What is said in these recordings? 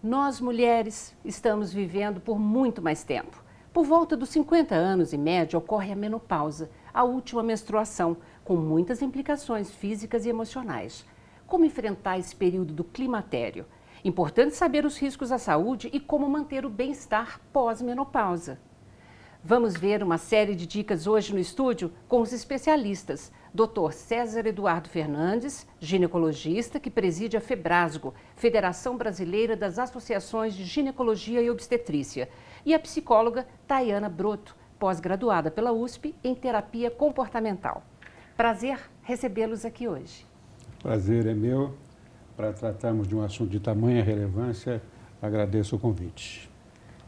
Nós, mulheres, estamos vivendo por muito mais tempo. Por volta dos 50 anos, em média, ocorre a menopausa, a última menstruação, com muitas implicações físicas e emocionais. Como enfrentar esse período do climatério? Importante saber os riscos à saúde e como manter o bem-estar pós-menopausa. Vamos ver uma série de dicas hoje no estúdio com os especialistas. Dr. César Eduardo Fernandes, ginecologista que preside a FEBRASGO, Federação Brasileira das Associações de Ginecologia e Obstetrícia, e a psicóloga Tayana Broto, pós-graduada pela USP em terapia comportamental. Prazer recebê-los aqui hoje. Prazer é meu. Para tratarmos de um assunto de tamanha relevância, agradeço o convite.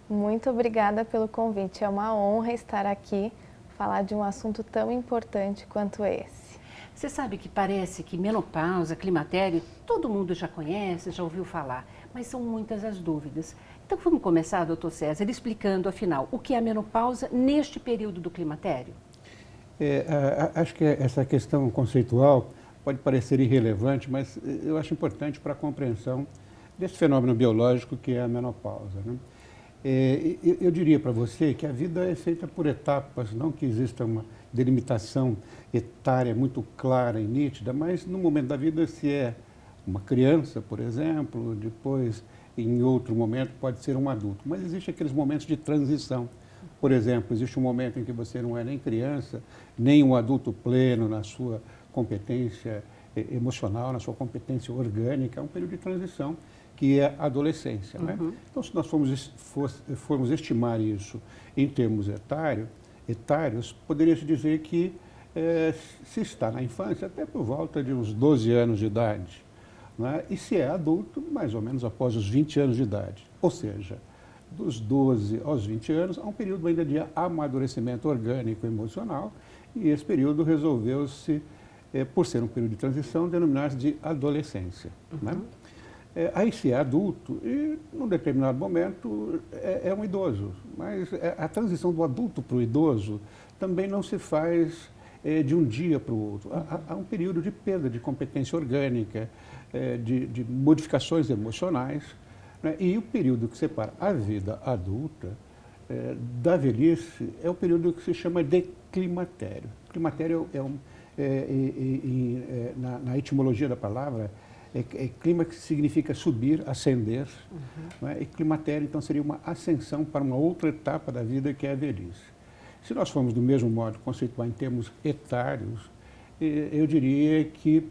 Muito obrigada pelo convite. É uma honra estar aqui, falar de um assunto tão importante quanto esse. Você sabe que parece que menopausa, climatério, todo mundo já conhece, já ouviu falar, mas são muitas as dúvidas. Então vamos começar, doutor César, explicando afinal o que é a menopausa neste período do climatério? Acho que essa questão conceitual pode parecer irrelevante, mas eu acho importante para a compreensão desse fenômeno biológico que é a menopausa, né? Eu diria para você que a vida é feita por etapas, não que exista uma delimitação etária muito clara e nítida, mas no momento da vida, se é uma criança, por exemplo, depois, em outro momento, pode ser um adulto. Mas existem aqueles momentos de transição. Por exemplo, existe um momento em que você não é nem criança, nem um adulto pleno na sua competência emocional, na sua competência orgânica, é um período de transição, que é a adolescência, né? Então, se nós formos estimar isso em termos etários, poderia-se dizer que se está na infância até por volta de uns 12 anos de idade, né? E se é adulto, mais ou menos após os 20 anos de idade. Ou seja, dos 12 aos 20 anos, há um período ainda de amadurecimento orgânico e emocional, e esse período resolveu-se, por ser um período de transição, denominar-se de adolescência, né? Aí se é adulto e, num determinado momento, é um idoso. Mas a transição do adulto para o idoso também não se faz de um dia para o outro. Há um período de perda de competência orgânica, de modificações emocionais, né? E o período que separa a vida adulta da velhice é o período que se chama de climatério. Climatério na etimologia da palavra, clima que significa subir, ascender, né? E climatério, então, seria uma ascensão para uma outra etapa da vida, que é a velhice. Se nós formos do mesmo modo conceituar em termos etários, eu diria que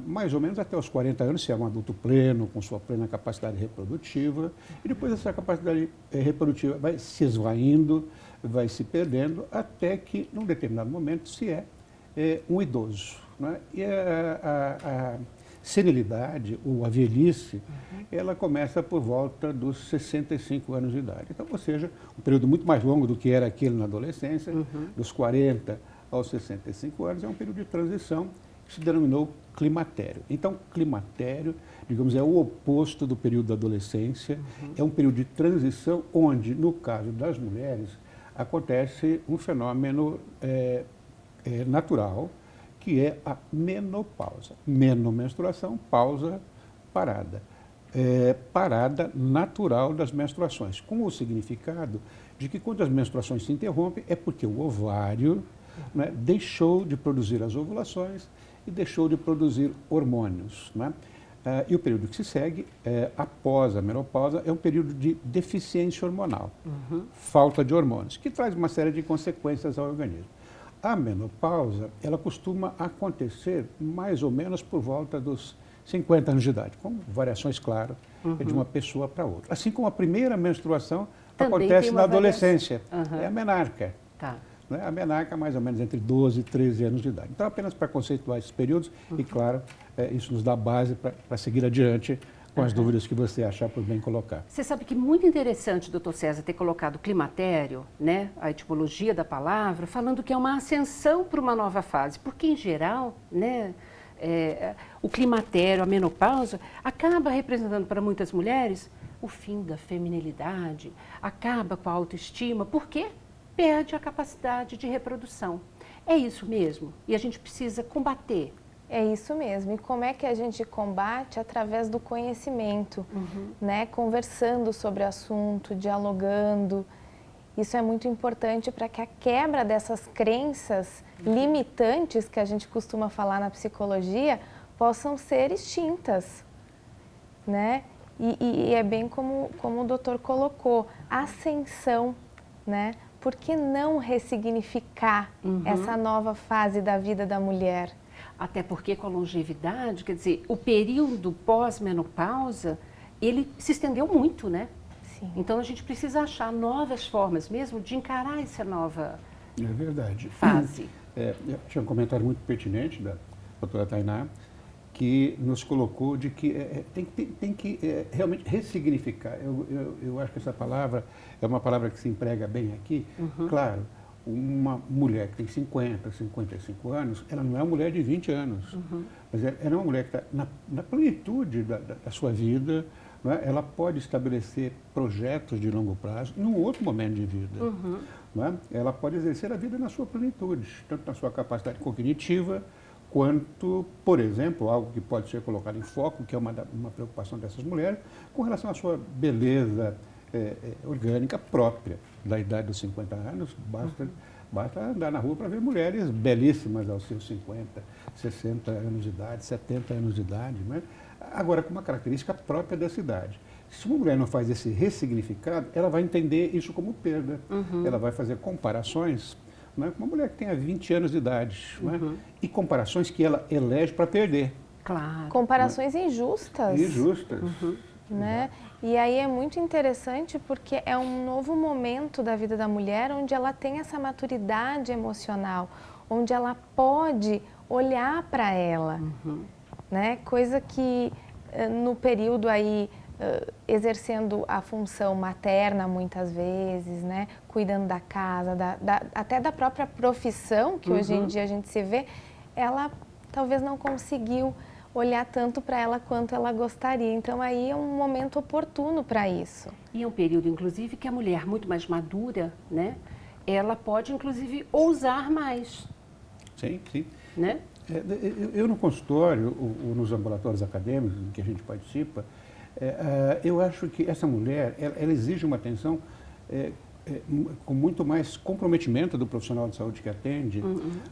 mais ou menos até os 40 anos, se é um adulto pleno, com sua plena capacidade reprodutiva, e depois essa capacidade reprodutiva vai se esvaindo, vai se perdendo, até que, num determinado momento, se é um idoso, né? E a senilidade, ou a velhice, ela começa por volta dos 65 anos de idade. Então, ou seja, um período muito mais longo do que era aquele na adolescência, dos 40 aos 65 anos, é um período de transição que se denominou climatério. Então, climatério, digamos, é o oposto do período da adolescência, é um período de transição onde, no caso das mulheres, acontece um fenômeno natural, que é a menopausa. Menomenstruação, pausa, parada. Parada natural das menstruações, com o significado de que quando as menstruações se interrompem é porque o ovário, né, deixou de produzir as ovulações e deixou de produzir hormônios, né? E o período que se segue, após a menopausa, é um período de deficiência hormonal, falta de hormônios, que traz uma série de consequências ao organismo. A menopausa, ela costuma acontecer mais ou menos por volta dos 50 anos de idade, com variações, claro, de uma pessoa para outra. Assim como a primeira menstruação também acontece na adolescência, é a menarca. Tá. Né? A menarca mais ou menos entre 12 e 13 anos de idade. Então, apenas para conceituar esses períodos, e claro, isso nos dá base para seguir adiante com as dúvidas que você achar por bem colocar. Você sabe que muito interessante, doutor César, ter colocado climatério, né, a etimologia da palavra, falando que é uma ascensão para uma nova fase, porque em geral, né, o climatério, a menopausa, acaba representando para muitas mulheres o fim da feminilidade, acaba com a autoestima, porque perde a capacidade de reprodução. É isso mesmo, e a gente precisa combater É isso mesmo. E como é que a gente combate? Através do conhecimento, né? Conversando sobre o assunto, dialogando. Isso é muito importante para que a quebra dessas crenças limitantes que a gente costuma falar na psicologia possam ser extintas, né? E é bem como o doutor colocou, ascensão, né? Por que não ressignificar essa nova fase da vida da mulher? Até porque com a longevidade, quer dizer, o período pós-menopausa, ele se estendeu muito, né? Sim. Então a gente precisa achar novas formas mesmo de encarar essa nova fase. Tinha um comentário muito pertinente da doutora Tainá, que nos colocou de que tem que realmente ressignificar. Eu acho que essa palavra é uma palavra que se emprega bem aqui. Claro, uma mulher que tem 50, 55 anos, ela não é uma mulher de 20 anos, mas ela é uma mulher que está na plenitude da sua vida, não é? Ela pode estabelecer projetos de longo prazo em um outro momento de vida. Não é? Ela pode exercer a vida na sua plenitude, tanto na sua capacidade cognitiva, quanto, por exemplo, algo que pode ser colocado em foco, que é uma preocupação dessas mulheres, com relação à sua beleza orgânica própria da idade dos 50 anos. Basta andar na rua para ver mulheres belíssimas aos seus 50, 60 anos de idade, 70 anos de idade, né? Agora, com uma característica própria dessa idade. Se uma mulher não faz esse ressignificado, ela vai entender isso como perda. Ela vai fazer comparações, né, com uma mulher que tenha 20 anos de idade, né, e comparações que ela elege para perder. Claro. Comparações injustas. Injustas. Né? E aí é muito interessante porque é um novo momento da vida da mulher onde ela tem essa maturidade emocional, onde ela pode olhar para ela, né? Coisa que no período aí exercendo a função materna muitas vezes, né? Cuidando da casa, até da própria profissão que hoje em dia a gente se vê, ela talvez não conseguiu olhar tanto para ela quanto ela gostaria. Então, aí é um momento oportuno para isso. E é um período, inclusive, que a mulher muito mais madura, né? Ela pode, inclusive, ousar mais. Sim, sim. Né? Eu no consultório, ou nos ambulatórios acadêmicos em que a gente participa, eu acho que essa mulher, ela exige uma atenção com muito mais comprometimento do profissional de saúde que atende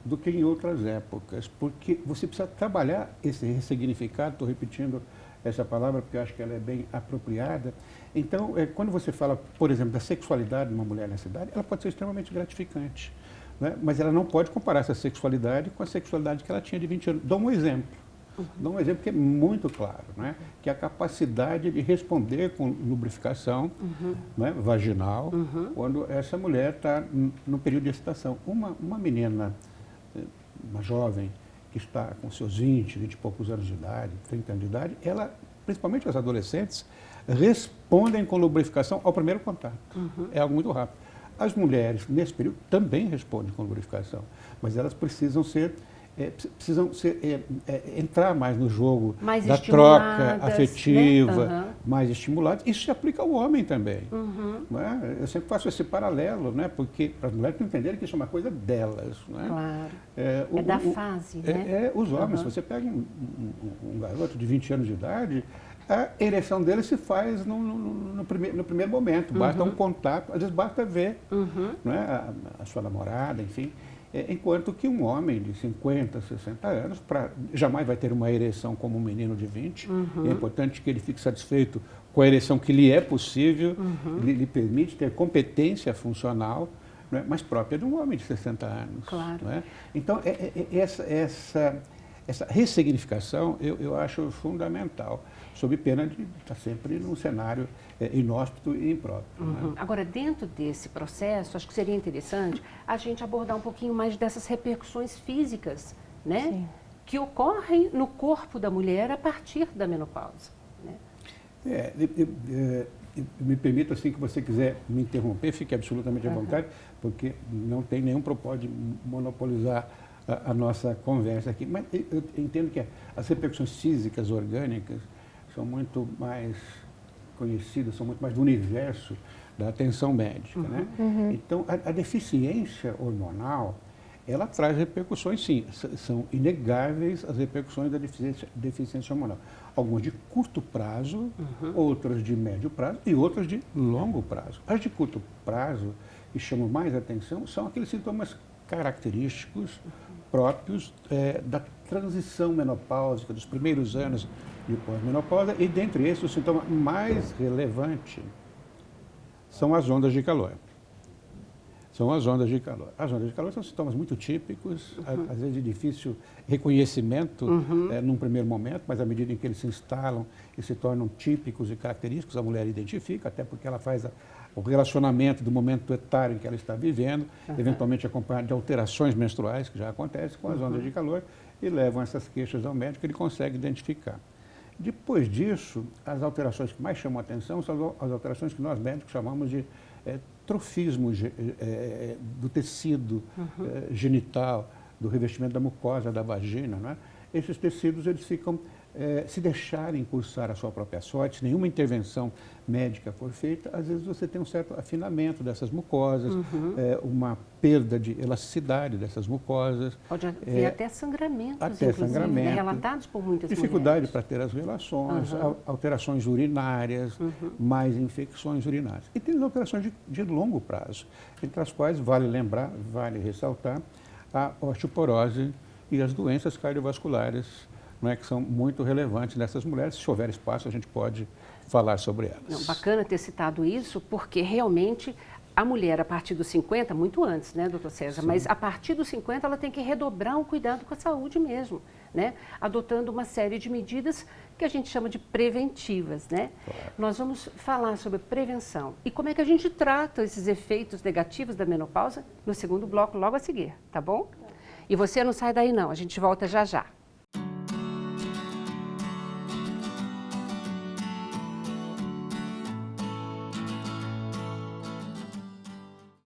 do que em outras épocas, porque você precisa trabalhar esse ressignificado, estou repetindo essa palavra porque eu acho que ela é bem apropriada. Então, quando você fala, por exemplo, da sexualidade de uma mulher nessa idade, ela pode ser extremamente gratificante, né? Mas ela não pode comparar essa sexualidade com a sexualidade que ela tinha de 20 anos. Dou um exemplo. Dou um exemplo que é muito claro, né? Que é a capacidade de responder com lubrificação, né, vaginal, quando essa mulher está no período de excitação. Uma menina, uma jovem, que está com seus 20 e poucos anos de idade, 30 anos de idade, ela, principalmente as adolescentes, respondem com lubrificação ao primeiro contato. É algo muito rápido. As mulheres, nesse período, também respondem com lubrificação, mas elas precisam entrar mais no jogo mais da troca afetiva, né? mais estimuladas. Isso se aplica ao homem também. Não é? Eu sempre faço esse paralelo, né? Porque para as mulheres entenderem que isso é uma coisa delas. Não é? Claro. Da fase, né? Os homens, se você pega um garoto de 20 anos de idade, a ereção dele se faz no primeiro momento. Basta um contato, às vezes basta ver, não é? A sua namorada, enfim. Enquanto que um homem de 50, 60 anos jamais vai ter uma ereção como um menino de 20. É importante que ele fique satisfeito com a ereção que lhe é possível, lhe permite ter competência funcional, não é? Mas própria de um homem de 60 anos. Claro. Não é? Então, essa ressignificação eu acho fundamental, sob pena de estar sempre num cenário inóspito e impróprio. Né? Agora, dentro desse processo, acho que seria interessante a gente abordar um pouquinho mais dessas repercussões físicas, né? Sim. Que ocorrem no corpo da mulher a partir da menopausa. Né? Me permita, assim, que você quiser me interromper, fique absolutamente à vontade, porque não tem nenhum propósito de monopolizar a nossa conversa aqui. Mas eu entendo que as repercussões físicas, orgânicas, são muito mais conhecidas, são muito mais do universo da atenção médica. Né? Então, a deficiência hormonal, ela traz repercussões, sim. São inegáveis as repercussões da deficiência hormonal. Algumas de curto prazo, outras de médio prazo e outras de longo prazo. As de curto prazo, que chamam mais atenção, são aqueles sintomas característicos próprios da transição menopáusica, dos primeiros anos de pós-menopausa, e dentre esses o sintoma mais relevante são as ondas de calor. São as ondas de calor. As ondas de calor são sintomas muito típicos, às vezes de difícil reconhecimento num primeiro momento, mas à medida em que eles se instalam e se tornam típicos e característicos, a mulher identifica, até porque ela faz o relacionamento do momento etário em que ela está vivendo, eventualmente acompanhado de alterações menstruais, que já acontecem com as ondas de calor, e levam essas queixas ao médico, ele consegue identificar. Depois disso, as alterações que mais chamam a atenção são as alterações que nós médicos chamamos de trofismo do tecido genital, do revestimento da mucosa da vagina. Não é? Esses tecidos eles ficam, se deixarem cursar a sua própria sorte, se nenhuma intervenção médica for feita, às vezes você tem um certo afinamento dessas mucosas, uma perda de elasticidade dessas mucosas. Pode haver até sangramentos, até sangramento, relatados por muitas dificuldade mulheres. para ter as relações, alterações urinárias, mais infecções urinárias. E tem as alterações de longo prazo, entre as quais vale lembrar, vale ressaltar, a osteoporose e as doenças cardiovasculares, não é, que são muito relevantes nessas mulheres. Se houver espaço, a gente pode falar sobre elas. Não, bacana ter citado isso, porque realmente a mulher, a partir dos 50, muito antes, né, doutor César, Sim. mas a partir dos 50 ela tem que redobrar o cuidado com a saúde mesmo, né, adotando uma série de medidas que a gente chama de preventivas, né? Claro. Nós vamos falar sobre prevenção e como é que a gente trata esses efeitos negativos da menopausa no segundo bloco, logo a seguir, tá bom? E você não sai daí não, a gente volta já já.